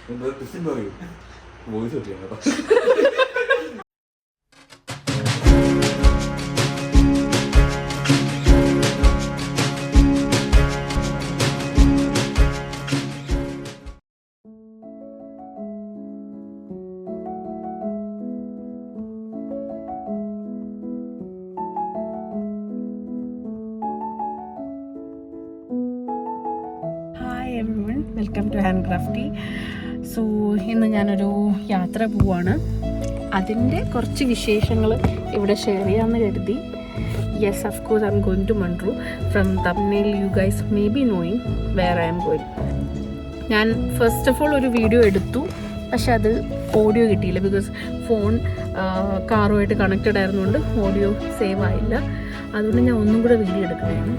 Voice കിട്ടിയാണ് കേട്ടോ. Everyone, welcome to hand crafty. So ഇന്ന് ഞാനൊരു യാത്ര പോവാണ്. അതിൻ്റെ കുറച്ച് വിശേഷങ്ങൾ ഇവിടെ ഷെയർ ചെയ്യാമെന്ന് കരുതി. Yes, of course I'm going to Munroe. From thumbnail you guys may be knowing where I'm going. ഞാൻ ഫസ്റ്റ് ഓഫ് ഓൾ ഒരു വീഡിയോ എടുത്തു, പക്ഷെ അത് ഓഡിയോ കിട്ടിയില്ല. ബിക്കോസ് ഫോൺ കാറുമായിട്ട് കണക്റ്റഡ് ആയിരുന്നുകൊണ്ട് ഓഡിയോ സേവ് ആയില്ല. അതുകൊണ്ട് ഞാൻ ഒന്നും കൂടെ വീഡിയോ എടുക്കണമായിരുന്നു.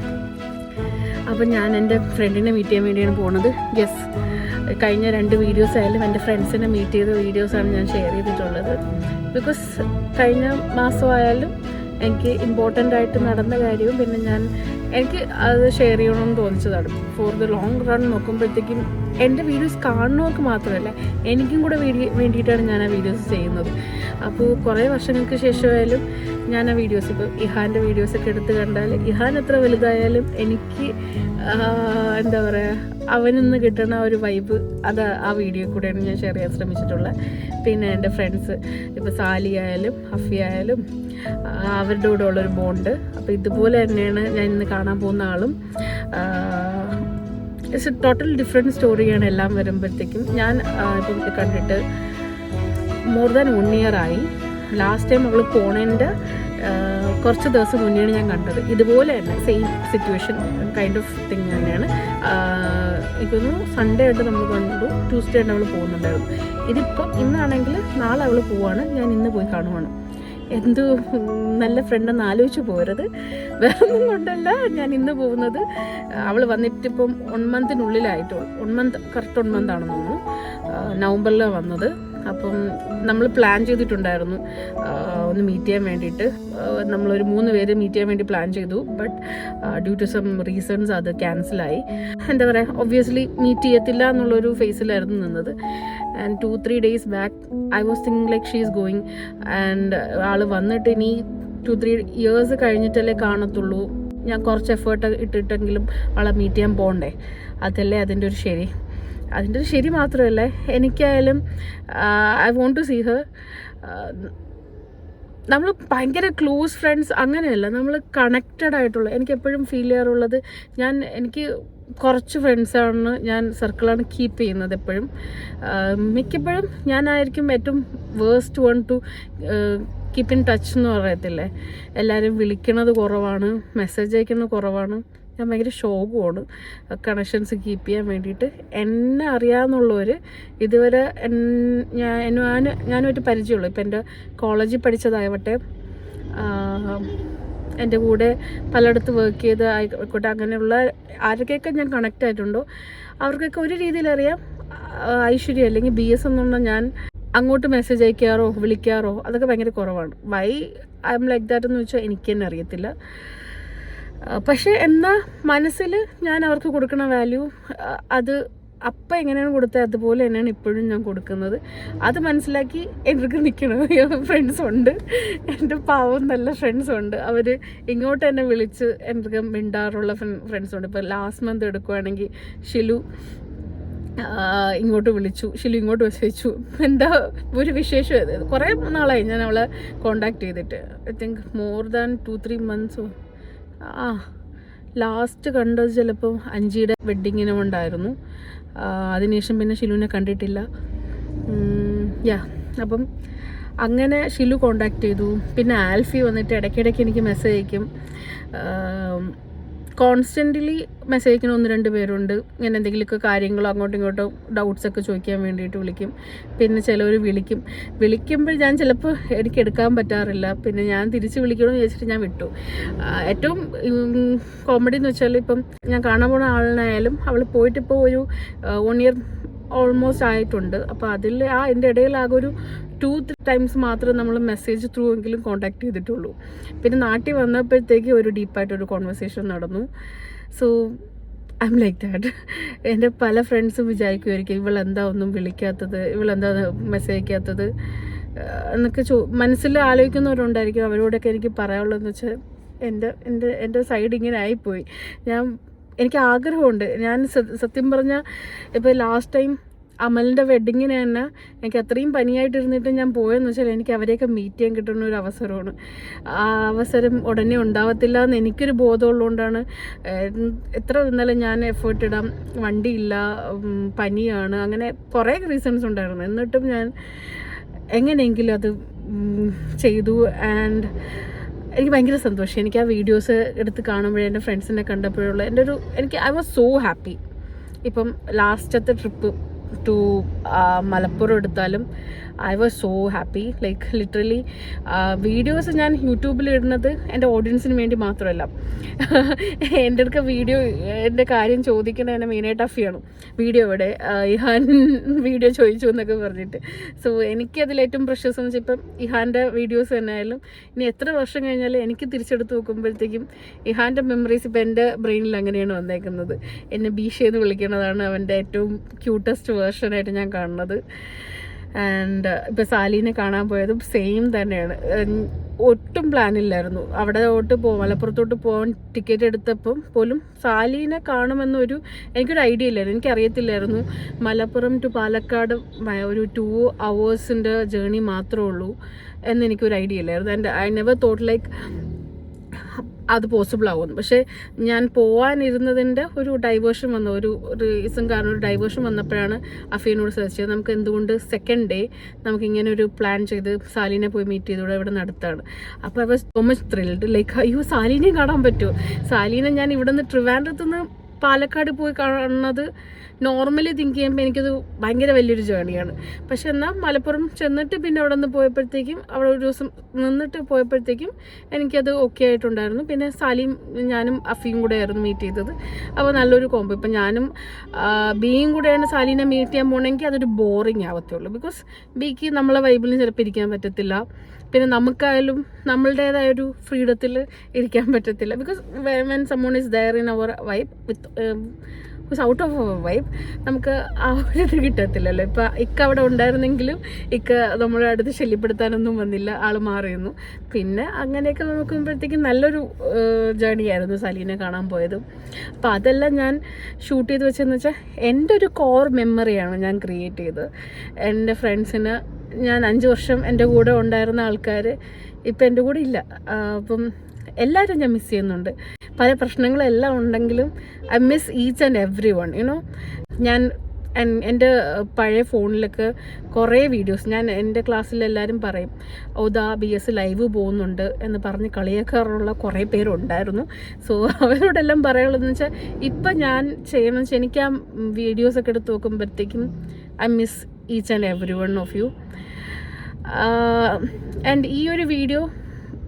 അപ്പം ഞാൻ എൻ്റെ ഫ്രണ്ടിനെ മീറ്റ് ചെയ്യാൻ വേണ്ടിയാണ് പോകുന്നത്. യെസ്, കഴിഞ്ഞ 2 വീഡിയോസ് ആയാലും എൻ്റെ ഫ്രണ്ട്സിനെ മീറ്റ് ചെയ്ത വീഡിയോസാണ് ഞാൻ ഷെയർ ചെയ്തിട്ടുള്ളത്. ബിക്കോസ് കഴിഞ്ഞ മാസമായാലും എനിക്ക് ഇമ്പോർട്ടൻ്റ് ആയിട്ട് നടന്ന കാര്യവും പിന്നെ എനിക്ക് അത് ഷെയർ ചെയ്യണമെന്ന് തോന്നിച്ചതാണ്. ഫോർ ദ ലോങ് റൺ നോക്കുമ്പോഴത്തേക്കും എൻ്റെ വീഡിയോസ് കാണുന്നവർക്ക് മാത്രമല്ല എനിക്കും കൂടെ വേണ്ടിയിട്ടാണ് ഞാൻ ആ വീഡിയോസ് ചെയ്യുന്നത്. അപ്പോൾ കുറേ വർഷങ്ങൾക്ക് ശേഷമായാലും ഞാൻ ആ വീഡിയോസ്, ഇപ്പോൾ ഇഹാൻ്റെ വീഡിയോസൊക്കെ എടുത്ത് കണ്ടാൽ ഇഹാൻ എത്ര വലുതായാലും എനിക്ക് എന്താ പറയുക, അവനിൽ നിന്ന് കിട്ടുന്ന ഒരു വൈബ് അത് ആ വീഡിയോ കൂടെയാണ് ഞാൻ ഷെയർ ചെയ്യാൻ ശ്രമിച്ചിട്ടുള്ളത്. പിന്നെ എൻ്റെ ഫ്രണ്ട്സ്, ഇപ്പോൾ സാലി ആയാലും ഹഫി ആയാലും അവരുടെ കൂടെ ഉള്ളൊരു ബോണ്ട്. അപ്പോൾ ഇതുപോലെ തന്നെയാണ് ഞാൻ ഇന്ന് കാണാൻ പോകുന്ന ആളും. ഇറ്റ്സ് എ ടോട്ടൽ ഡിഫറെൻറ്റ് സ്റ്റോറിയാണ് എല്ലാം വരുമ്പോഴത്തേക്കും. ഞാൻ ഇപ്പം കണ്ടിട്ട് മോർ ദാൻ 1 year ആയി. ലാസ്റ്റ് ടൈം അവൾ പോണേൻ്റെ കുറച്ച് ദിവസം മുന്നെയാണ് ഞാൻ കണ്ടത്. ഇതുപോലെ തന്നെ same situation kind of thing തന്നെയാണ്. എനിക്കൊന്ന് സൺഡേ ആയിട്ട് നമ്മൾ കണ്ടു, ട്യൂസ്ഡേ ആയിട്ട് അവൾ പോകുന്നുണ്ടായിരുന്നു. ഇതിപ്പോൾ ഇന്നാണെങ്കിൽ നാളെ അവൾ പോവാണ്, ഞാൻ ഇന്ന് പോയി കാണുവാണ്. എന്തു നല്ല ഫ്രണ്ടെന്ന് ആലോചിച്ച് പോരുത്, വേറെ ഒന്നും കൊണ്ടല്ല ഞാൻ ഇന്ന് പോകുന്നത്. അവൾ വന്നിട്ടിപ്പം 1 monthനുള്ളിലായിട്ടുള്ളൂ. 1 month, കറക്റ്റ് 1 month ആണെന്ന് തോന്നുന്നു. നവംബറിലാണ് വന്നത്. അപ്പം നമ്മൾ പ്ലാൻ ചെയ്തിട്ടുണ്ടായിരുന്നു ഒന്ന് മീറ്റ് ചെയ്യാൻ വേണ്ടിയിട്ട്. നമ്മളൊരു 3 പേര് മീറ്റ് ചെയ്യാൻ വേണ്ടി പ്ലാൻ ചെയ്തു. But due to some reasons അത് ക്യാൻസലായി. എന്താ പറയുക, ഒബ്വിയസ്ലി മീറ്റ് ചെയ്യത്തില്ല എന്നുള്ളൊരു ഫേസിലായിരുന്നു നിന്നത്. And 2-3 days back I was thinking like she is going. And all വന്നിട്ട് ഇനി 2-3 years കഴിഞ്ഞിട്ടല്ലേ കാണത്തുള്ളൂ. ഞാൻ കുറച്ച് എഫേർട്ട് ഇട്ടിട്ടെങ്കിലും ആളെ മീറ്റ് ചെയ്യാൻ പോകണ്ടേ. അതല്ലേ അതിൻ്റെ ഒരു ശരി. അതിൻ്റെ ഒരു ശരി മാത്രമല്ല, എനിക്കായാലും I want to see her. നമ്മൾ ഭയങ്കര ക്ലോസ് ഫ്രണ്ട്സ് അങ്ങനെയല്ല, നമ്മൾ കണക്റ്റഡ് ആയിട്ടുള്ള, എനിക്ക് എപ്പോഴും ഫീൽ ചെയ്യാറുള്ളത്, എനിക്ക് കുറച്ച് ഫ്രണ്ട്സാണ്, ഞാൻ സർക്കിളാണ് കീപ്പ് ചെയ്യുന്നത് എപ്പോഴും. മിക്കപ്പോഴും ഞാനായിരിക്കും ഏറ്റവും waste one two keep in touch എന്ന് പറയത്തില്ലേ. എല്ലാവരും വിളിക്കണത് കുറവാണ്, മെസ്സേജ് അയക്കുന്നത് കുറവാണ്. ഞാൻ ഭയങ്കര ഷോക്കുമാണ് കണക്ഷൻസ് കീപ്പ് ചെയ്യാൻ വേണ്ടിയിട്ട്. എന്നെ അറിയാമെന്നുള്ളവർ ഇതുവരെ ഞാനുമായിട്ട് പരിചയമുള്ളൂ. ഇപ്പം എൻ്റെ കോളേജിൽ പഠിച്ചതാവട്ടെ, എൻ്റെ കൂടെ പലയിടത്ത് വർക്ക് ചെയ്ത് ആയിക്കോട്ടെ, അങ്ങനെയുള്ള ആരൊക്കെയൊക്കെ ഞാൻ കണക്റ്റ് ആയിട്ടുണ്ടോ അവർക്കൊക്കെ ഒരു രീതിയിലറിയാം. ഐശ്വര്യ അല്ലെങ്കിൽ BS എന്നുള്ള ഞാൻ അങ്ങോട്ട് മെസ്സേജ് അയക്കാറോ വിളിക്കാറോ അതൊക്കെ ഭയങ്കര കുറവാണ്. Why I am like that എന്ന് വെച്ചാൽ എനിക്ക് തന്നെ അറിയത്തില്ല. പക്ഷേ എന്നാൽ മനസ്സിൽ ഞാൻ അവർക്ക് കൊടുക്കുന്ന വാല്യൂ അത് അപ്പം എങ്ങനെയാണ് കൊടുത്തത് അതുപോലെ തന്നെയാണ് ഇപ്പോഴും ഞാൻ കൊടുക്കുന്നത്. അത് മനസ്സിലാക്കി എനിക്ക് നിൽക്കുന്ന ഫ്രണ്ട്സുണ്ട്, എൻ്റെ പാവം നല്ല ഫ്രണ്ട്സുണ്ട്. അവർ ഇങ്ങോട്ട് തന്നെ വിളിച്ച് എനിക്ക് മിണ്ടാറുള്ള ഫ്രണ്ട്സുണ്ട്. ഇപ്പോൾ ലാസ്റ്റ് മന്ത് എടുക്കുവാണെങ്കിൽ ഷിലു ഇങ്ങോട്ട് വിളിച്ചു, ഷിലു ഇങ്ങോട്ട് വെച്ചു, എന്താ ഒരു വിശേഷം. കുറേ നാളായി ഞാൻ അവളെ കോണ്ടാക്ട് ചെയ്തിട്ട്. I think more than 2-3 months. Last കണ്ടത് ചിലപ്പോൾ അഞ്ചിയുടെ വെഡ്ഡിങ്ങിന് കൊണ്ടായിരുന്നു. അതിനുശേഷം പിന്നെ ഷിലുവിനെ കണ്ടിട്ടില്ല. അപ്പം അങ്ങനെ ഷിലു കോണ്ടാക്ട് ചെയ്തു. പിന്നെ ആൽഫി വന്നിട്ട് ഇടയ്ക്കിടയ്ക്ക് എനിക്ക് മെസ്സേജ് അയക്കും. കോൺസ്റ്റൻ്റ്ലി മെസ്സേജ് അയക്കുന്ന 1-2 പേരുണ്ട്. ഇങ്ങനെ എന്തെങ്കിലുമൊക്കെ കാര്യങ്ങളോ അങ്ങോട്ടും ഇങ്ങോട്ടും ഡൗട്ട്സൊക്കെ ചോദിക്കാൻ വേണ്ടിയിട്ട് വിളിക്കും. പിന്നെ ചിലവർ വിളിക്കുമ്പോൾ ഞാൻ ചിലപ്പോൾ എനിക്ക് എടുക്കാൻ പറ്റാറില്ല. പിന്നെ ഞാൻ തിരിച്ച് വിളിക്കണമെന്ന് വിചാരിച്ചിട്ട് ഞാൻ വിട്ടു. ഏറ്റവും കോമഡി എന്ന് വെച്ചാൽ, ഇപ്പം ഞാൻ കാണാൻ പോകുന്ന ആളിനായാലും അവൾ പോയിട്ടിപ്പോൾ ഒരു 1 year ഓൾമോസ്റ്റ് ആയിട്ടുണ്ട്. അപ്പോൾ എൻ്റെ ഇടയിൽ ആകെ ഒരു 2-3 times മാത്രമേ നമ്മൾ മെസ്സേജ് ത്രൂ എങ്കിലും കോണ്ടാക്ട് ചെയ്തിട്ടുള്ളൂ. പിന്നെ നാട്ടിൽ വന്നപ്പോഴത്തേക്ക് ഒരു ഡീപ്പായിട്ടൊരു കോൺവെർസേഷൻ നടന്നു. So I am like that. എൻ്റെ പല ഫ്രണ്ട്സും വിചാരിക്കുമായിരിക്കും ഇവളെന്താ ഒന്നും വിളിക്കാത്തത്, ഇവളെന്താ മെസ്സേജ് അയക്കാത്തത് എന്നൊക്കെ മനസ്സിൽ ആലോചിക്കുന്നവരുണ്ടായിരിക്കും. അവരോടൊക്കെ എനിക്ക് പറയാനുള്ളതെന്ന് വെച്ചാൽ എൻ്റെ സൈഡ് ഇങ്ങനെ ആയിപ്പോയി. എനിക്ക് ആഗ്രഹമുണ്ട്. ഞാൻ സത്യം പറഞ്ഞാൽ ഇപ്പോൾ ലാസ്റ്റ് ടൈം അമലിൻ്റെ വെഡ്ഡിങ്ങിന് തന്നെ എനിക്ക് അത്രയും പനിയായിട്ടിരുന്നിട്ട് ഞാൻ പോയെന്ന് വെച്ചാൽ എനിക്ക് അവരെയൊക്കെ മീറ്റ് ചെയ്യാൻ കിട്ടുന്ന ഒരു അവസരമാണ്. ആ അവസരം ഉടനെ ഉണ്ടാവത്തില്ല എന്ന് എനിക്കൊരു ബോധമുള്ളതുകൊണ്ടാണ് എത്ര ഇന്നലെ ഞാൻ എഫേർട്ട് ഇടാം, വണ്ടിയില്ല, പനിയാണ്, അങ്ങനെ കുറേ റീസൺസ് ഉണ്ടായിരുന്നു. എന്നിട്ടും ഞാൻ എങ്ങനെയെങ്കിലും അത് ചെയ്തു. ആൻഡ് എനിക്ക് ഭയങ്കര സന്തോഷം. എനിക്ക് ആ വീഡിയോസ് എടുത്ത് കാണുമ്പോഴേ എൻ്റെ ഫ്രണ്ട്സിനെ കണ്ടപ്പോഴുള്ള ഐ വാസ് സോ ഹാപ്പി. ഇപ്പം ലാസ്റ്റത്തെ ട്രിപ്പ് ടു മലപ്പുറം എടുത്താലും I was so happy. Like literally videos ഞാൻ യൂട്യൂബിൽ ഇടുന്നത് എൻ്റെ ഓഡിയൻസിന് വേണ്ടി മാത്രമല്ല. എൻ്റെ അടുക്ക എൻ്റെ കാര്യം ചോദിക്കണ എന്നെ മെയിനായിട്ട് അഫിയാണ്. വീഡിയോ എവിടെ, ഇഹാൻ വീഡിയോ ചോദിച്ചു എന്നൊക്കെ പറഞ്ഞിട്ട്. സോ എനിക്കതിൽ ഏറ്റവും പ്രഷ്യസ് എന്ന് വെച്ചാൽ ഇപ്പം ഇഹാൻ്റെ വീഡിയോസ് തന്നെ ആയാലും ഇനി എത്ര വർഷം കഴിഞ്ഞാലും എനിക്ക് തിരിച്ചെടുത്ത് നോക്കുമ്പോഴത്തേക്കും ഇഹാൻ്റെ മെമ്മറീസ് ഇപ്പം എൻ്റെ ബ്രെയിനിൽ അങ്ങനെയാണ് വന്നേക്കുന്നത്. എന്നെ ബീഷ് ചെയ്ത് വിളിക്കുന്നതാണ് അവൻ്റെ ഏറ്റവും ക്യൂട്ടസ്റ്റ് വേർഷനായിട്ട് ഞാൻ കാണുന്നത്. ആൻഡ് ഇപ്പോൾ സാലീനെ കാണാൻ പോയതും സെയിം തന്നെയാണ്. ഒട്ടും പ്ലാനില്ലായിരുന്നു അവിടെ മലപ്പുറത്തോട്ട് പോകാൻ. ടിക്കറ്റ് എടുത്തപ്പം പോലും സാലീനെ കാണുമെന്നൊരു എനിക്കൊരു ഐഡിയ ഇല്ലായിരുന്നു. എനിക്കറിയത്തില്ലായിരുന്നു മലപ്പുറം ടു പാലക്കാട് ഒരു 2 hours ജേർണി മാത്രമേ ഉള്ളൂ എന്നെനിക്കൊരു ഐഡിയ ഇല്ലായിരുന്നു. And I never thought like അത് പോസിബിൾ ആവുന്നു. പക്ഷേ ഞാൻ പോകാനിരുന്നതിൻ്റെ ഒരു ഡൈവേർഷൻ വന്നു, ഒരു റീസൺ കാരണം ഒരു ഡൈവേർഷൻ വന്നപ്പോഴാണ് അഫീനോട് സെർച്ച് ചെയ്തത് നമുക്ക് എന്തുകൊണ്ട് സെക്കൻഡ് ഡേ നമുക്കിങ്ങനെ ഒരു പ്ലാൻ ചെയ്ത് സാലീനെ പോയി മീറ്റ് ചെയ്തോടെ ഇവിടെ നടത്താണ്. അപ്പോൾ I was so much thrilled. Like അയ്യോ സാലീനെയും കാണാൻ പറ്റുമോ. സാലീനെ ഞാൻ ഇവിടെ നിന്ന് ട്രിവാൻഡ്രത്തുനിന്ന് പാലക്കാട് പോയി കാണുന്നത് നോർമലി തിങ്ക് ചെയ്യുമ്പോൾ എനിക്കത് ഭയങ്കര വലിയൊരു ജേണിയാണ്. പക്ഷെ എന്നാൽ മലപ്പുറം ചെന്നിട്ട് പിന്നെ അവിടെ നിന്ന് പോയപ്പോഴത്തേക്കും അവിടെ ഒരു ദിവസം നിന്നിട്ട് പോയപ്പോഴത്തേക്കും എനിക്കത് ഓക്കെ ആയിട്ടുണ്ടായിരുന്നു. പിന്നെ സാലിയും ഞാനും അഫിയും കൂടെ ആയിരുന്നു മീറ്റ് ചെയ്തത്. അപ്പോൾ നല്ലൊരു കോംബോ. ഇപ്പം ഞാനും ബിയും കൂടെയാണ് സാലീനെ മീറ്റ് ചെയ്യാൻ പോകണമെങ്കിൽ അതൊരു ബോറിങ് ആവത്തുള്ളൂ. ബിക്കോസ് ബിക്ക് നമ്മളെ വൈബിലും ചിലപ്പോൾ ഇരിക്കാൻ പറ്റത്തില്ല. പിന്നെ നമുക്കായാലും നമ്മളുടേതായ ഒരു ഫ്രീഡത്തിൽ ഇരിക്കാൻ പറ്റത്തില്ല. Because when someone is there in our vibe with out of our vibe നമുക്ക് ആ ഒരു ഇത് കിട്ടത്തില്ലല്ലോ. ഇപ്പം ഇക്ക അവിടെ ഉണ്ടായിരുന്നെങ്കിലും ഇക്ക നമ്മുടെ അടുത്ത് ശല്യപ്പെടുത്താനൊന്നും വന്നില്ല, ആൾ മാറിയിരുന്നു. പിന്നെ അങ്ങനെയൊക്കെ നോക്കുമ്പോഴത്തേക്കും നല്ലൊരു ജേണിയായിരുന്നു സാലീനെ കാണാൻ പോയത്. അപ്പോൾ അതെല്ലാം ഞാൻ ഷൂട്ട് ചെയ്ത് വെച്ചതെന്ന് വെച്ചാൽ എൻ്റെ ഒരു കോർ മെമ്മറിയാണ് ഞാൻ ക്രിയേറ്റ് ചെയ്തത്. എൻ്റെ ഫ്രണ്ട്സിന് ഞാൻ 5 വർഷം എൻ്റെ കൂടെ ഉണ്ടായിരുന്ന ആൾക്കാർ ഇപ്പം എൻ്റെ കൂടെ ഇല്ല. അപ്പം എല്ലാവരും ഞാൻ മിസ് ചെയ്യുന്നുണ്ട്. പല പ്രശ്നങ്ങളെല്ലാം ഉണ്ടെങ്കിലും I miss each and every one you know. ഞാൻ എൻ്റെ പഴയ ഫോണിലൊക്കെ കുറേ വീഡിയോസ് ഞാൻ എൻ്റെ ക്ലാസ്സിലെല്ലാവരും പറയും ഓദാ BS ലൈവ് പോകുന്നുണ്ട് എന്ന് പറഞ്ഞ് കളിയാക്കാറുള്ള കുറേ പേരുണ്ടായിരുന്നു. സോ അവരോടെല്ലാം പറയാനുള്ളതെന്ന് വെച്ചാൽ ഇപ്പം ഞാൻ ചെയ്യണമെന്ന് വെച്ചാൽ എനിക്ക് ആ വീഡിയോസൊക്കെ എടുത്ത് നോക്കുമ്പോഴത്തേക്കും I miss each and every one of you. And ഈ ഒരു വീഡിയോ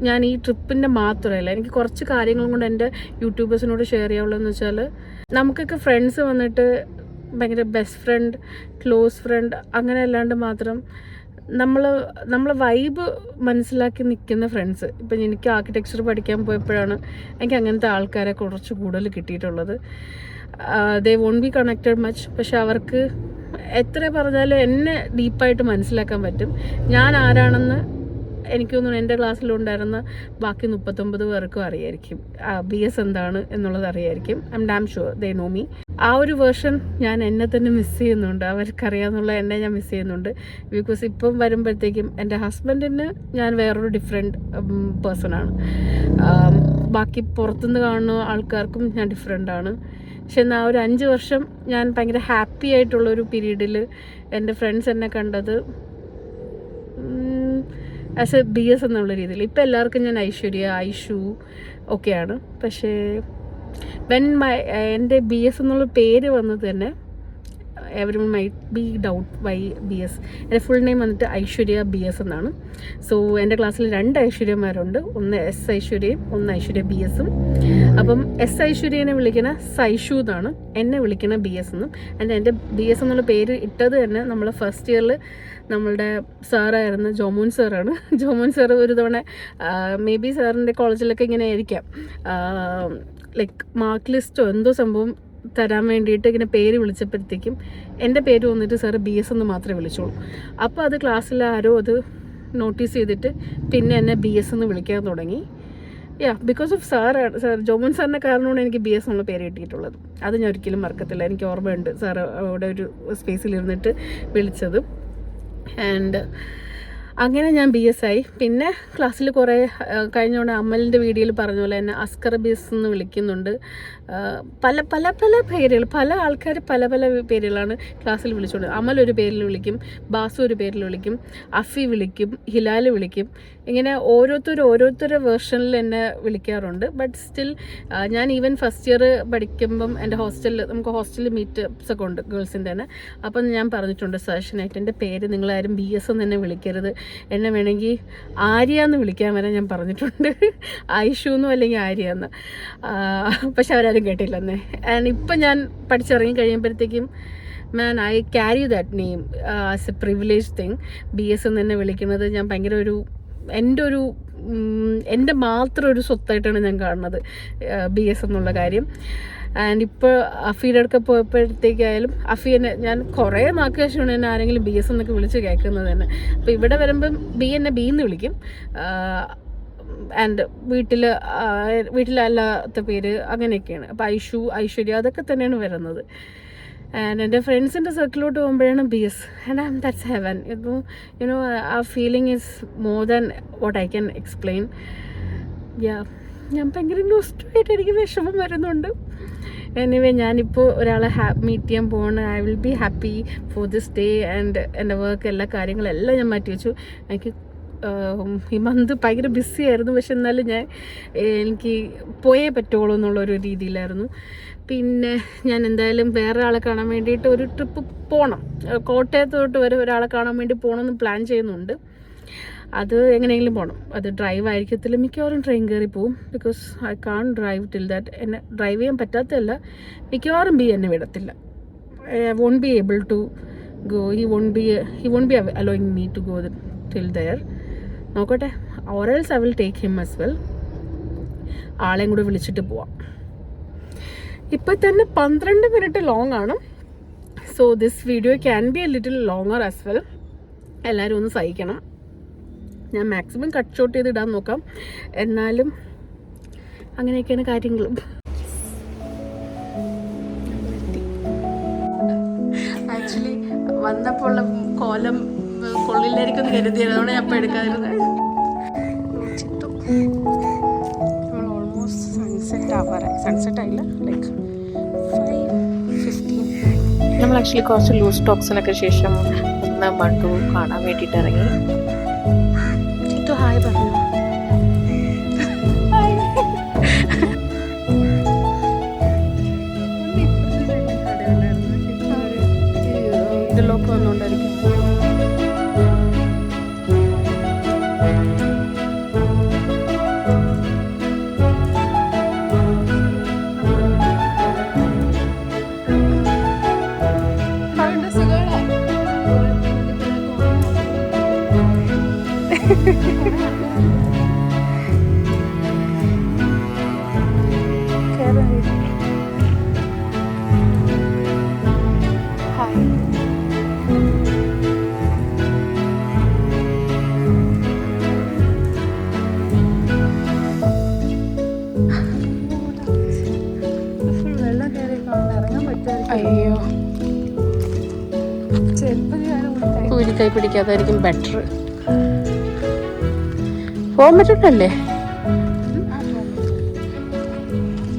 ഞാൻ ഈ ട്രിപ്പിൻ്റെ മാത്രമല്ല, എനിക്ക് കുറച്ച് കാര്യങ്ങളും കൊണ്ട് എൻ്റെ യൂട്യൂബേഴ്സിനോട് ഷെയർ ചെയ്യാനുള്ളതെന്ന് വെച്ചാൽ നമുക്കൊക്കെ ഫ്രണ്ട്സ് വന്നിട്ട് ഭയങ്കര ബെസ്റ്റ് ഫ്രണ്ട്, ക്ലോസ് ഫ്രണ്ട് അങ്ങനെ അല്ലാണ്ട് മാത്രം നമ്മൾ വൈബ് മനസ്സിലാക്കി നിൽക്കുന്ന ഫ്രണ്ട്സ്. ഇപ്പം എനിക്ക് ആർക്കിടെക്ചർ പഠിക്കാൻ പോയപ്പോഴാണ് എനിക്ക് അങ്ങനത്തെ ആൾക്കാരെ കുറച്ച് കൂടുതൽ കിട്ടിയിട്ടുള്ളത്. ദേ വോണ്ട് ബി കണക്റ്റഡ് മച്ച്, പക്ഷെ അവർക്ക് എത്ര പറഞ്ഞാലും എന്നെ ഡീപ്പായിട്ട് മനസ്സിലാക്കാൻ പറ്റും. ഞാൻ ആരാണെന്ന് എനിക്ക് തോന്നുന്നു എൻ്റെ ക്ലാസ്സിലുണ്ടായിരുന്ന ബാക്കി 39 പേർക്കും അറിയായിരിക്കും. BS എന്താണ് എന്നുള്ളത് അറിയായിരിക്കും. I M dam sure they know me. ആ ഒരു വേർഷൻ ഞാൻ എന്നെ തന്നെ മിസ് ചെയ്യുന്നുണ്ട്. അവർക്കറിയാമെന്നുള്ള എന്നെ ഞാൻ മിസ് ചെയ്യുന്നുണ്ട്. ബിക്കോസ് ഇപ്പം വരുമ്പോഴത്തേക്കും എൻ്റെ ഹസ്ബൻഡിന് ഞാൻ വേറൊരു ഡിഫറെൻറ്റ് പേഴ്സണാണ്. ബാക്കി പുറത്തുനിന്ന് കാണുന്ന ആൾക്കാർക്കും ഞാൻ ഡിഫറെൻ്റാണ്. പക്ഷെ എന്നാൽ ഒരു 5 വർഷം ഞാൻ ഭയങ്കര ഹാപ്പി ആയിട്ടുള്ളൊരു പീരീഡിൽ എൻ്റെ ഫ്രണ്ട്സ് എന്നെ കണ്ടത് ആസ് എ BS എന്നുള്ള രീതിയിൽ. ഇപ്പം എല്ലാവർക്കും ഞാൻ ഐശ്വര്യ, ഐഷു ഒക്കെയാണ്. പക്ഷേ എൻ്റെ BS എന്നുള്ള പേര് വന്നത് തന്നെ every one might be doubt why BS. എൻ്റെ ഫുൾ നെയിം വന്നിട്ട് ഐശ്വര്യ BS എന്നാണ്. സോ എൻ്റെ ക്ലാസ്സിൽ 2 ഐശ്വര്യമാരുണ്ട്. ഒന്ന് S ഐശ്വര്യയും ഒന്ന് ഐശ്വര്യ BSഉം. അപ്പം S ഐശ്വര്യനെ വിളിക്കുന്ന സൈഷു എന്നാണ്, എന്നെ വിളിക്കുന്ന BS എന്നും. എൻ്റെ BS എന്നുള്ള പേര് ഇട്ടത് തന്നെ നമ്മൾ ഫസ്റ്റ് ഇയറിൽ നമ്മളുടെ സാറായിരുന്ന ജോമോൻ സാറാണ്. ജോമോൻ സാറ് ഒരു തവണ മേ ബി സാറിൻ്റെ കോളേജിലൊക്കെ ഇങ്ങനെ ആയിരിക്കാം ലൈക്ക് മാർക്ക് ലിസ്റ്റോ എന്തോ സംഭവം തരാൻ വേണ്ടിയിട്ട് ഇങ്ങനെ പേര് വിളിച്ചപ്പോഴത്തേക്കും എൻ്റെ പേര് വന്നിട്ട് സാറ് BS എന്ന് മാത്രമേ വിളിച്ചോളൂ. അപ്പോൾ അത് ക്ലാസ്സിൽ ആരോ അത് നോട്ടീസ് ചെയ്തിട്ട് പിന്നെ എന്നെ BS എന്ന് വിളിക്കാൻ തുടങ്ങി. ബിക്കോസ് ഓഫ് സാർ ജോമൻ സാറിൻ്റെ കാരണമാണ് എനിക്ക് BS എന്നുള്ള പേര് കിട്ടിയിട്ടുള്ളത്. അത് ഞാൻ ഒരിക്കലും മറക്കത്തില്ല. എനിക്ക് ഓർമ്മയുണ്ട് സാറ് അവിടെ ഒരു സ്പേസിലിരുന്നിട്ട് വിളിച്ചത്. ആൻഡ് അങ്ങനെ ഞാൻ BS ആയി. പിന്നെ ക്ലാസ്സിൽ കുറേ കഴിഞ്ഞോണ്ട് അമലിൻ്റെ വീഡിയോയിൽ പറഞ്ഞ പോലെ എന്നെ അസ്കർ BS എന്ന് വിളിക്കുന്നുണ്ട്. പല പല പല പേരുകൾ, പല ആൾക്കാർ പല പല പേരുകളാണ് ക്ലാസ്സിൽ വിളിച്ചുകൊണ്ട്. അമൽ ഒരു പേരിൽ വിളിക്കും, ബാസു ഒരു പേരിൽ വിളിക്കും, അഫി വിളിക്കും, ഹിലാൽ വിളിക്കും. ഇങ്ങനെ ഓരോരുത്തരുടെ വേർഷനിൽ എന്നെ വിളിക്കാറുണ്ട്. ബട്ട് സ്റ്റിൽ ഞാൻ ഈവൻ ഫസ്റ്റ് ഇയർ പഠിക്കുമ്പം എൻ്റെ നമുക്ക് ഹോസ്റ്റലിൽ മീറ്റപ്സ് ഒക്കെ ഉണ്ട് ഗേൾസിൻ്റെ തന്നെ. അപ്പം ഞാൻ പറഞ്ഞിട്ടുണ്ട് സെഷനായിട്ട് എൻ്റെ പേര് നിങ്ങളാരും BS എന്ന് തന്നെ വിളിക്കരുത്, എന്നെ വേണമെങ്കിൽ ആര്യ എന്ന് വിളിക്കാൻ വരെ ഞാൻ പറഞ്ഞിട്ടുണ്ട്. ഐഷു എന്നും അല്ലെങ്കിൽ ആര്യ എന്ന്. പക്ഷെ അവരാരും കേട്ടില്ലെന്നേ. ആൻഡ് ഇപ്പം ഞാൻ പഠിച്ചിറങ്ങി കഴിയുമ്പോഴത്തേക്കും I carry that name as A privilege thing. BS എന്ന് തന്നെ വിളിക്കുന്നത് ഞാൻ ഭയങ്കര എൻ്റെ മാത്രം ഒരു സ്വത്തായിട്ടാണ് ഞാൻ കാണുന്നത് BS എന്നുള്ള കാര്യം. ആൻഡ് ഇപ്പോൾ അഫീയുടെ അടുക്ക പോയപ്പോഴത്തേക്കായാലും അഫീനെ ഞാൻ കുറേ നാക്ക് ശേഷമാണ് എന്നെ ആരെങ്കിലും BS എന്നൊക്കെ വിളിച്ച് കേൾക്കുന്നത് തന്നെ. അപ്പോൾ ഇവിടെ വരുമ്പം എന്നെ B എന്ന് വിളിക്കും. ആൻഡ് വീട്ടിലല്ലാത്ത പേര് അങ്ങനെയൊക്കെയാണ്. അപ്പോൾ ഐശ്വര്യ അതൊക്കെ തന്നെയാണ് വരുന്നത്. ആൻഡ് എൻ്റെ ഫ്രണ്ട്സിൻ്റെ സർക്കിളിലോട്ട് പോകുമ്പോഴാണ് BS. And that's heaven. You know ആ feeling is more than what I can explain. ഞാൻ ഭയങ്കര നോസ്റ്റായിട്ട് എനിക്ക് വിഷമം വരുന്നുണ്ട്. എനിവേ ഞാനിപ്പോൾ ഒരാളെ മീറ്റ് ചെയ്യാൻ പോവാണ്. I will be happy for this day. And എൻ്റെ വർക്ക് എല്ലാ കാര്യങ്ങളെല്ലാം ഞാൻ മാറ്റി വെച്ചു. എനിക്ക് ഈ മന്ത് ഭയങ്കര ബിസി ആയിരുന്നു. പക്ഷെ എന്നാലും എനിക്ക് പോയേ പറ്റുള്ളൂ എന്നുള്ളൊരു രീതിയിലായിരുന്നു. പിന്നെ ഞാൻ എന്തായാലും വേറെ ആളെ കാണാൻ വേണ്ടിയിട്ട് ഒരു ട്രിപ്പ് പോകണം. കോട്ടയത്തോട്ട് വരെ ഒരാളെ കാണാൻ വേണ്ടി പോകണമെന്ന് പ്ലാൻ ചെയ്യുന്നുണ്ട്. അത് എങ്ങനെയെങ്കിലും പോകണം. അത് ഡ്രൈവ് ആയിരിക്കത്തില്ല, മിക്കവാറും ട്രെയിൻ കയറി പോവും. Because I can't drive till that. എന്നെ ഡ്രൈവ് ചെയ്യാൻ പറ്റാത്തതല്ല, മിക്കവാറും എന്നെ വിടത്തില്ല. I won't be able to go. He won't be allowing me to go till there. നോക്കട്ടെ, or else I will take him as well. ആളെയും കൂടെ വിളിച്ചിട്ട് പോവാം. ഇപ്പം തന്നെ 12 മിനിറ്റ് ലോങ് ആണ്. So this video can be a little longer as well. എല്ലാവരും ഒന്ന് സഹിക്കണം. ഞാൻ മാക്സിമം കട്ട് ഷോട്ട് ചെയ്ത് ഇടാൻ നോക്കാം. എന്നാലും അങ്ങനെയൊക്കെയാണ് കാര്യങ്ങളും. ആക്ച്വലി വന്നപ്പോൾ ഉള്ള കോലം കൊള്ളില്ലായിരിക്കും എന്ന് കരുതിയത്. അതുകൊണ്ട് ഞാൻ അപ്പം എടുക്കാതിരുന്നത്. നമ്മൾ ഓൾമോസ്റ്റ് സൺസെറ്റ് ആയില്ല, ലൈക്ക് 5:15. നമ്മൾ ആക്ച്വലി കുറച്ച് ലൂസ് ടോക്സിനൊക്കെ ശേഷം മണ്ടു കാണാൻ വേണ്ടിയിട്ട് ഇറങ്ങി. ഹായ് പറഞ്ഞു. ഇതിലൊക്കെ വന്നുകൊണ്ടായിരിക്കും. അയ്യോ, ഒരു കൈ പിടിക്കാതായിരിക്കും ബെറ്റർ. പോകാൻ പറ്റൂലല്ലേ?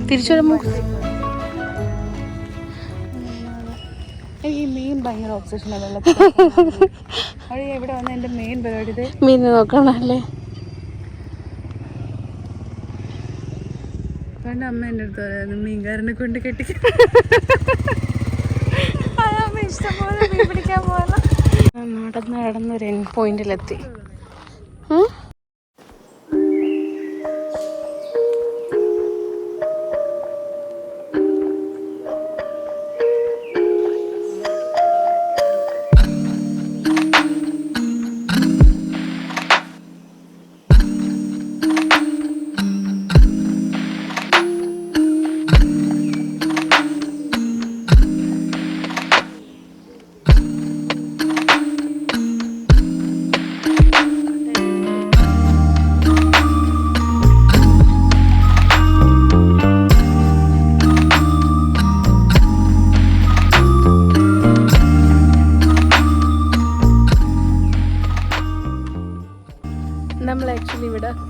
തിരിച്ചു വരുമ്പോ ഈ മീൻ ഭയങ്കര ഒബ്സഷനാണ്. എവിടെ വന്ന എന്റെ മെയിൻ പരിപാടി മീൻ നോക്കണല്ലേ. പണ്ട് അമ്മ എൻ്റെ അടുത്ത് പറയായിരുന്നു മീൻകാരനെ കൊണ്ട് കെട്ടിക്കാൻ. ഇഷ്ടംപോലെ മീൻ പിടിക്കാൻ പോകാൻ. നടന്നൊരു എൻഡ് പോയിന്റിലെത്തി.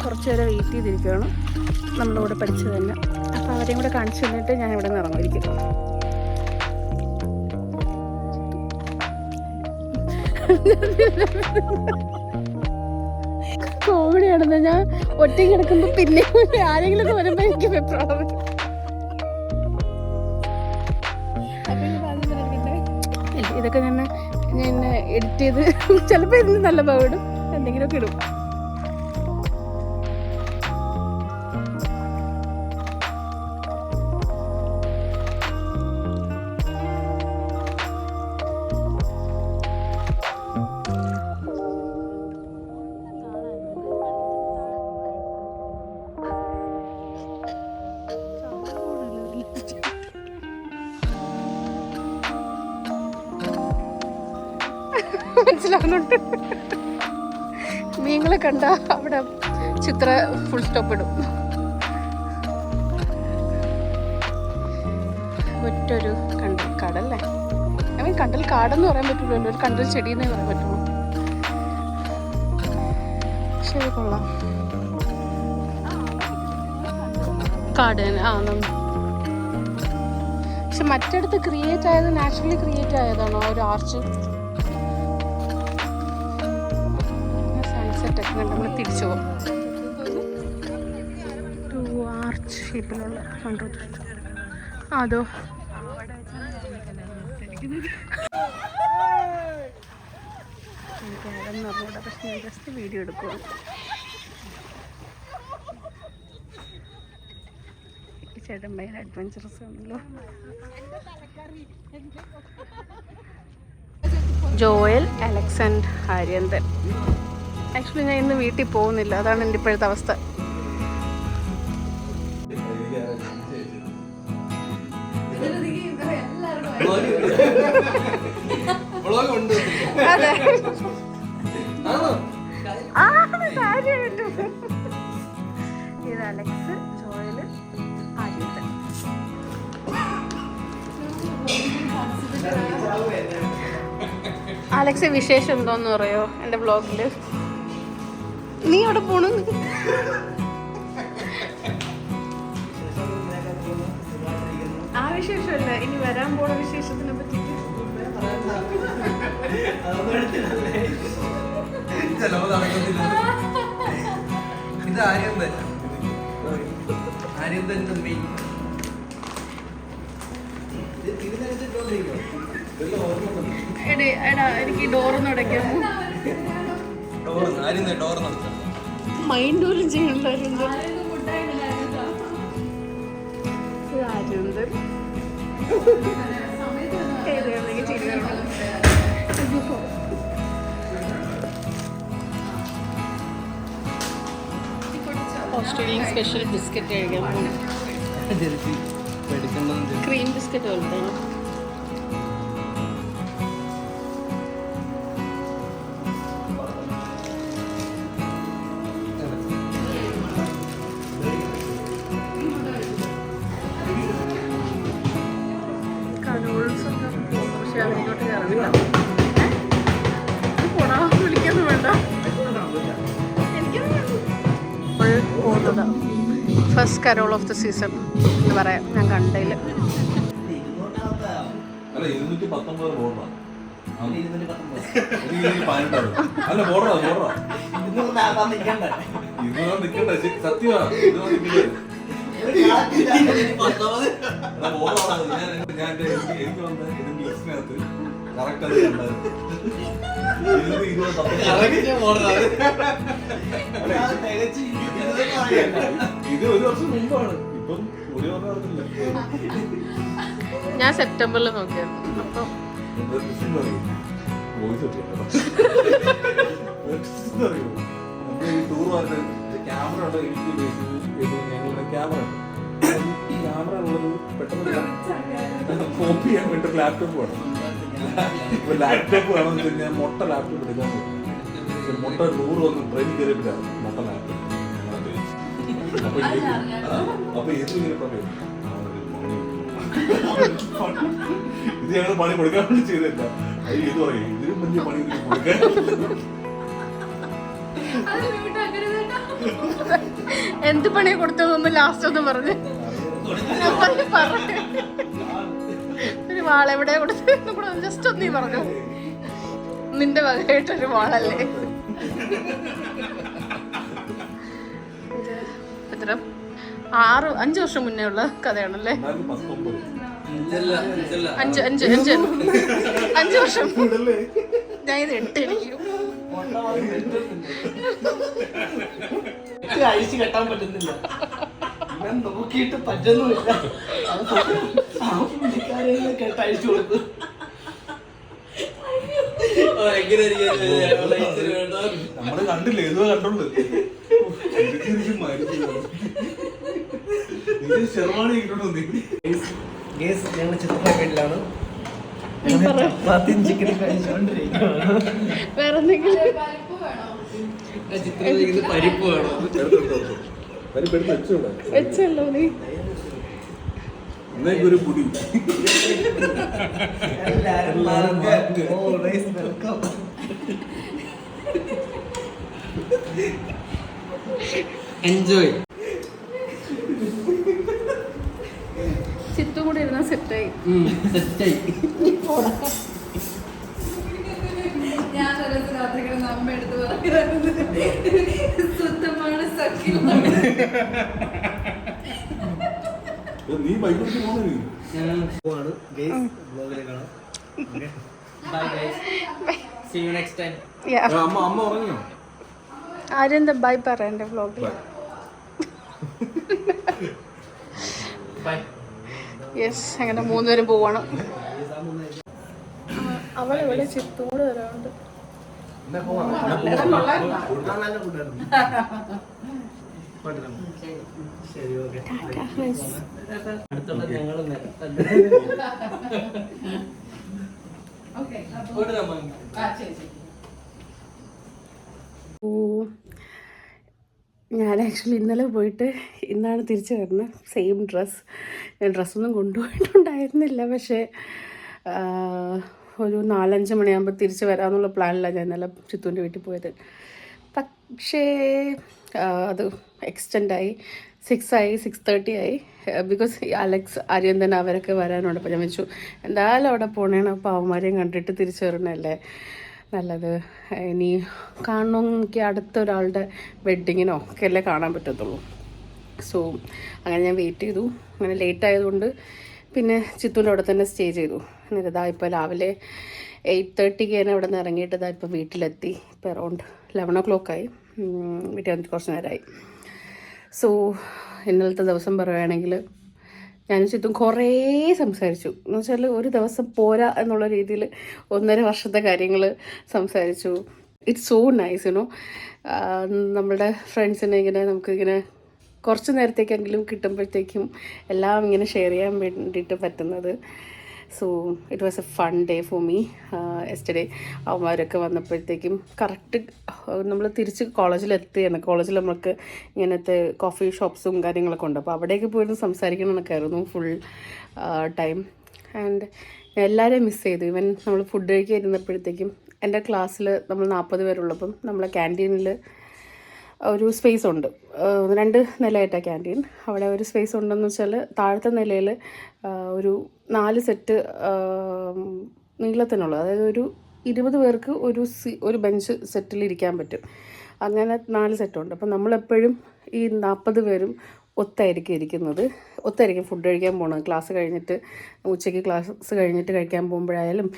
കുറച്ച് നേരം വെയിറ്റ് ചെയ്തിരിക്കുകയാണ്. നമ്മളിവിടെ പഠിച്ചത് തന്നെ. അപ്പോൾ അവരെയും കൂടെ കാണിച്ചു തന്നിട്ട് ഞാൻ ഇവിടെ നിന്ന് ഇറങ്ങിയിരിക്കും. കോമഡിയാണെന്ന് ഞാൻ ഒറ്റയ്ക്ക് കിടക്കുമ്പോൾ പിന്നെ ആരെങ്കിലും വരുമ്പോൾ എനിക്ക് വെപ്രാളം. ഇതൊക്കെ ഞാൻ എഡിറ്റ് ചെയ്ത് ചിലപ്പോൾ ഇതിന് നല്ല ഭാഗം എന്തെങ്കിലുമൊക്കെ ഇടും. മനസ്സിലാവുന്നുണ്ട്. മീനുകളെ കണ്ട അവിടെ ചിത്ര ഫുൾ സ്റ്റോപ്പ് ഇടും. ഒറ്റൊരു കണ്ടൽ കാടല്ലേ, ഐ മീൻ കണ്ടൽ കാടെന്ന് പറയാൻ പറ്റില്ലല്ലോ, ഒരു കണ്ടൽ ചെടിയെന്നേ പറയാൻ പറ്റുള്ളൂ. ശരി, കൊള്ളാം. കാട് ആ, പക്ഷെ മറ്റിടത്ത് ക്രിയേറ്റ് ആയത് നാച്ചുറലി ക്രിയേറ്റ് ആയതാണോ ഒരു ആർച്ച്? നമ്മൾ തിരിച്ചു പോകും. ഒരു ആർച്ച് ഷേപ്പിലുള്ള കണ്ടു. അതോ എനിക്കതെന്ന് പറഞ്ഞൂടാ, പക്ഷെ ഞാൻ ജസ്റ്റ് വീഡിയോ എടുക്കുക. ചേട്ടൻ ഭയങ്കര അഡ്വഞ്ചറസ് ആണല്ലോ. ജോയൽ, അലക്സ് ആൻഡ് ആര്യന്തൻ. ആക്ച്വലി ഞാൻ ഇന്ന് വീട്ടിൽ പോകുന്നില്ല, അതാണ് എൻ്റെ ഇപ്പോഴത്തെ അവസ്ഥ. അതെ, ഇത് അലക്സ്, ജോയല്, ആര്യന്തൻ. അലക്സ്, വിശേഷം എന്തോന്ന് പറയോ എൻ്റെ വ്ളോഗില്? നീ അവിടെ പോണു? ആ വിശേഷമല്ല, ഇനി വരാൻ പോണ വിശേഷത്തിനെ പറ്റിട്ട്. എടാ, എനിക്ക് ഡോറൊന്നും അടയ്ക്കാമോ? മൈൻഡ് പോലും ചെയ്യണ്ട. ഓസ്ട്രേലിയൻ സ്പെഷ്യൽ ബിസ്ക്കറ്റ് കഴിക്കാൻ, ക്രീം ബിസ്ക്കറ്റ് പോലത്തെ. First Carol of the season എന്ന് പറയാം ഞാൻ കണ്ടതിൽ. ഇത് ഒരു വർഷം മുമ്പാണ്, ഇപ്പം ഞാൻ സെപ്റ്റംബറിൽ നോക്കിയായിരുന്നു. അപ്പം ക്യാമറ ഉള്ള ഞങ്ങളുടെ ക്യാമറ ക്യാമറ ഉള്ളത് പെട്ടെന്ന് കോപ്പി ചെയ്യാൻ വേണ്ടി ലാപ്ടോപ്പ് വേണം. ഇപ്പൊ ലാപ്ടോപ്പ് വേണമെന്ന് വെച്ച് കഴിഞ്ഞാൽ മൊട്ട ലാപ്ടോപ്പ് എടുക്കാൻ പോകും. മൊട്ട 100 വന്ന് ട്രെയിൻ കയറിയിട്ടാണ് മൊട്ട ലാപ്ടോപ്പ്. അപ്പൊ ഇങ്ങനെ പറയും, ഇത് ഞങ്ങൾ പണി കൊടുക്കാൻ വേണ്ടി ചെയ്തില്ല. ഇത് പറയും, ഇതിനും വലിയ പണി കൊടുക്കാൻ. എന്ത് പണിയെ കൊടുത്തതൊന്നും ലാസ്റ്റ് ഒന്നും പറഞ്ഞു ഒരു വാളെവിടെ കൊടുത്തു കൂടെ ജസ്റ്റ് ഒന്ന് നീ പറഞ്ഞു. നിന്റെ വകയായിട്ടൊരു വാളല്ലേ എത്ര 5 വർഷം മുന്നേ ഉള്ള കഥയാണല്ലേ? 5 വർഷം ഞാൻ ഇത് 8 എനിക്ക് അഴിച്ചു കെട്ടാൻ പറ്റുന്നില്ല, ഞാൻ നോക്കിയിട്ട് പറ്റുന്നുമില്ല. കേട്ടഴിച്ചു കൊടുത്തു. നമ്മള് കണ്ടില്ലേ, ഏതോ കണ്ടുള്ളു. ഞങ്ങൾ ചിത്ര വീട്ടിലാണ്, ചപ്പാത്തിയും ചിക്കനും കഴിച്ചുകൊണ്ടിരിക്കുകയാണ്. വേറെ എന്തെങ്കിലും ചിത്ര പരിപ്പ് വേണം. വെച്ചല്ലോ നീ ഒരു പുടി. എൻജോയ്. ചിത്തും കൂടെ ഇരുന്ന സെറ്റായി. സെറ്റായി. ഞാൻ രാത്രി അമ്മ എടുത്ത് സ്വന്തമാണ് സഖ്യം. നീ ബൈക്ക് പോണേ പോവാണ്. ബ്ലോഗിൽ കാണാം. Bye guys, see you next time. അമ്മ ഉറങ്ങിയോ? ആരെന്താ ബൈ പറയണ്ടേ വ്ലോഗിൽ? ബൈ. യെസ്, അങ്ങനെ 3 പേരും പോവാണ്. അവളിവിടെ ചിത്തൂട് വരാറുണ്ട്. ശരി, ഓക്കെ. അടുത്തുള്ള ഞങ്ങൾ ഞാൻ ആക്ച്വലി ഇന്നലെ പോയിട്ട് ഇന്നാണ് തിരിച്ചു വരുന്നത്. Same dress. ഞാൻ ഡ്രസ്സൊന്നും കൊണ്ടുപോയിട്ടുണ്ടായിരുന്നില്ല, പക്ഷേ ഒരു 4-5 മണിയാകുമ്പോൾ തിരിച്ച് വരാമെന്നുള്ള പ്ലാനിലാണ് ഞാൻ ഇന്നലെ ചിത്തൂൻ്റെ വീട്ടിൽ പോയത്. പക്ഷേ അത് എക്സ്റ്റെൻഡായി, 6:30 ആയി. ബിക്കോസ് അലക്സ്, അരിയന്തൻ അവരൊക്കെ വരാനുണ്ട്. അപ്പോൾ ഞാൻ വെച്ചു എന്തായാലും അവിടെ പോകണേണ്, അപ്പോൾ അവന്മാരെയും കണ്ടിട്ട് തിരിച്ചു വരണല്ലേ നല്ലത്. ഇനി കാണണമെങ്കിൽ അടുത്തൊരാളുടെ വെഡ്ഡിങ്ങിനോ ഒക്കെ അല്ലേ കാണാൻ പറ്റത്തുള്ളൂ. സോ അങ്ങനെ ഞാൻ വെയിറ്റ് ചെയ്തു. അങ്ങനെ ലേറ്റ് ആയതുകൊണ്ട് പിന്നെ ചിത്തൂൻ്റെ അവിടെ തന്നെ സ്റ്റേ ചെയ്തു. എന്നിട്ട് ഇതാ ഇപ്പോൾ രാവിലെ 8:30 തന്നെ അവിടെ നിന്ന് ഇറങ്ങിയിട്ട് ഇതാ ഇപ്പോൾ വീട്ടിലെത്തി. ഇപ്പോൾ അറൗണ്ട് 11 o'clock ആയി. വീട്ടിൽ വന്നിട്ട് കുറച്ച് നേരമായി. സോ ഇന്നലത്തെ ദിവസം പറയുകയാണെങ്കിൽ ഞാൻ ചിത്തും കുറേ സംസാരിച്ചു. എന്ന് വെച്ചാൽ ഒരു ദിവസം പോരാ എന്നുള്ള രീതിയിൽ 1.5 വർഷത്തെ കാര്യങ്ങൾ സംസാരിച്ചു. It's so nice you know. നമ്മളുടെ ഫ്രണ്ട്സിനെ ഇങ്ങനെ നമുക്കിങ്ങനെ കുറച്ച് നേരത്തേക്കെങ്കിലും കിട്ടുമ്പോഴത്തേക്കും എല്ലാം ഇങ്ങനെ ഷെയർ ചെയ്യാൻ വേണ്ടിയിട്ട് പറ്റുന്നത്. So it was a fun day for me. Yesterday അവന്മാരൊക്കെ വന്നപ്പോഴത്തേക്കും കറക്റ്റ് നമ്മൾ തിരിച്ച് കോളേജിലെത്തിയാണ്. കോളേജിൽ നമുക്ക് ഇങ്ങനത്തെ കോഫി ഷോപ്സും കാര്യങ്ങളൊക്കെ ഉണ്ട്. അപ്പോൾ അവിടേക്ക് പോയിരുന്നു സംസാരിക്കണം എന്നൊക്കെ ആയിരുന്നു ഫുൾ ടൈം. ആൻഡ് എല്ലാവരെയും മിസ് ചെയ്തു. ഈവൻ നമ്മൾ ഫുഡ് കഴിക്കാൻ ഇരുന്നപ്പോഴത്തേക്കും എൻ്റെ ക്ലാസ്സിൽ നമ്മൾ 40 പേരുള്ളപ്പം നമ്മളെ ക്യാൻറ്റീനിൽ ഒരു സ്പേസ് ഉണ്ട്. 2 നിലയായിട്ടാണ് ക്യാൻറ്റീൻ. അവിടെ ഒരു സ്പേസ് ഉണ്ടെന്ന് വെച്ചാൽ താഴത്തെ നിലയിൽ ഒരു 4 സെറ്റ് നീളത്തിനുള്ള, അതായത് ഒരു 20 പേർക്ക് ഒരു ബെഞ്ച് സെറ്റിൽ ഇരിക്കാൻ പറ്റും. അങ്ങനെ 4 സെറ്റുണ്ട്. അപ്പം നമ്മളെപ്പോഴും ഈ 40 പേരും ഒത്തായിരിക്കും ഇരിക്കുന്നത്. ഒത്തായിരിക്കും ഫുഡ് കഴിക്കാൻ പോകുന്നത്. ക്ലാസ് കഴിഞ്ഞിട്ട് ഉച്ചയ്ക്ക് ക്ലാസ് കഴിഞ്ഞിട്ട് കഴിക്കാൻ പോകുമ്പോഴായാലും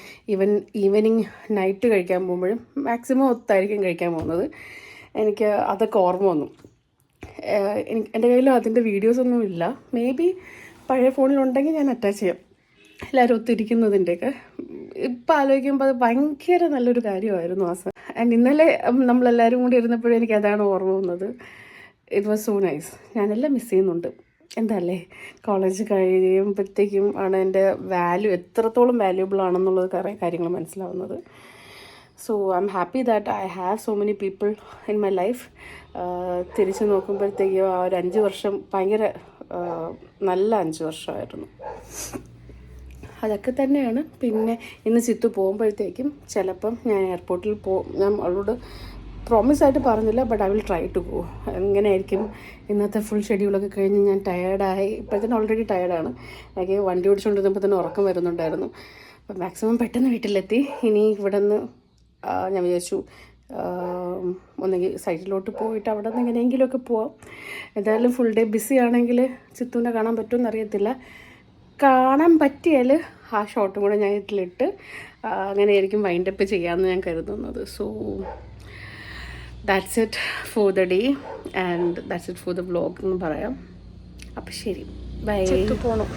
ഈവനിങ് നൈറ്റ് കഴിക്കാൻ പോകുമ്പോഴും മാക്സിമം ഒത്തായിരിക്കും കഴിക്കാൻ പോകുന്നത്. എനിക്ക് അതൊക്കെ ഓർമ്മ വന്നു. എൻ്റെ കയ്യിൽ അതിൻ്റെ വീഡിയോസൊന്നും ഇല്ല. മേ ബി പഴയ ഫോണിലുണ്ടെങ്കിൽ ഞാൻ അറ്റാച്ച് ചെയ്യാം എല്ലാവരും ഒത്തിരിക്കുന്നതിൻ്റെയൊക്കെ. ഇപ്പം ആലോചിക്കുമ്പോൾ അത് ഭയങ്കര നല്ലൊരു കാര്യമായിരുന്നു ആ സമയം. ആൻഡ് ഇന്നലെ നമ്മളെല്ലാവരും കൂടി ഇരുന്നപ്പോഴും എനിക്ക് അതാണ് ഓർമ്മ വന്നത്. It was so nice. ഞാനെല്ലാം മിസ് ചെയ്യുന്നുണ്ട്. എന്താല്ലേ, കോളേജ് കഴിയുമ്പോഴത്തേക്കും ആണ് എൻ്റെ വാല്യൂ എത്രത്തോളം വാല്യൂബിൾ ആണെന്നുള്ളത് കുറേ കാര്യങ്ങൾ മനസ്സിലാവുന്നത്. So I am happy that I have so many people in my life. തിരിച്ച് നോക്കുമ്പോഴത്തേക്കും ആ ഒരു 5 വർഷം ഭയങ്കര നല്ല 5 വർഷമായിരുന്നു. അതൊക്കെ തന്നെയാണ്. പിന്നെ ഇന്ന് ചിത്തു പോകുമ്പോഴത്തേക്കും ചിലപ്പം ഞാൻ എയർപോർട്ടിൽ ഞാൻ അവളോട് പ്രോമിസ് ആയിട്ട് പറഞ്ഞില്ല, but I will try to go. എങ്ങനെയായിരിക്കും ഇന്നത്തെ ഫുൾ ഷെഡ്യൂളൊക്കെ കഴിഞ്ഞ് ഞാൻ ടയേർഡായി. ഇപ്പോഴത്തേനും ഓൾറെഡി ടയേർഡാണ്. എനിക്ക് വണ്ടി ഓടിച്ചുകൊണ്ടിരുന്നപ്പോൾ തന്നെ ഉറക്കം വരുന്നുണ്ടായിരുന്നു. അപ്പം മാക്സിമം പെട്ടെന്ന് വീട്ടിലെത്തി. ഇനി ഇവിടെ നിന്ന് ഞാൻ വിചാരിച്ചു ഒന്നെങ്കിൽ സൈറ്റിലോട്ട് പോയിട്ട് അവിടെ നിന്ന് എങ്ങനെയെങ്കിലുമൊക്കെ പോവാം. എന്തായാലും ഫുൾ ഡേ ബിസി ആണെങ്കിൽ ചിത്തുവിനെ കാണാൻ പറ്റുമെന്ന് അറിയത്തില്ല. കാണാൻ പറ്റിയാൽ ആ ഷോട്ടും കൂടെ ഞാൻ ഇതിലിട്ട് അങ്ങനെയായിരിക്കും വൈൻഡപ്പ് ചെയ്യാമെന്ന് ഞാൻ കരുതുന്നത്. So that's it for the day and that's it for the vlog എന്ന് പറയാം. അപ്പം ശരി, ബൈ. പോകണം.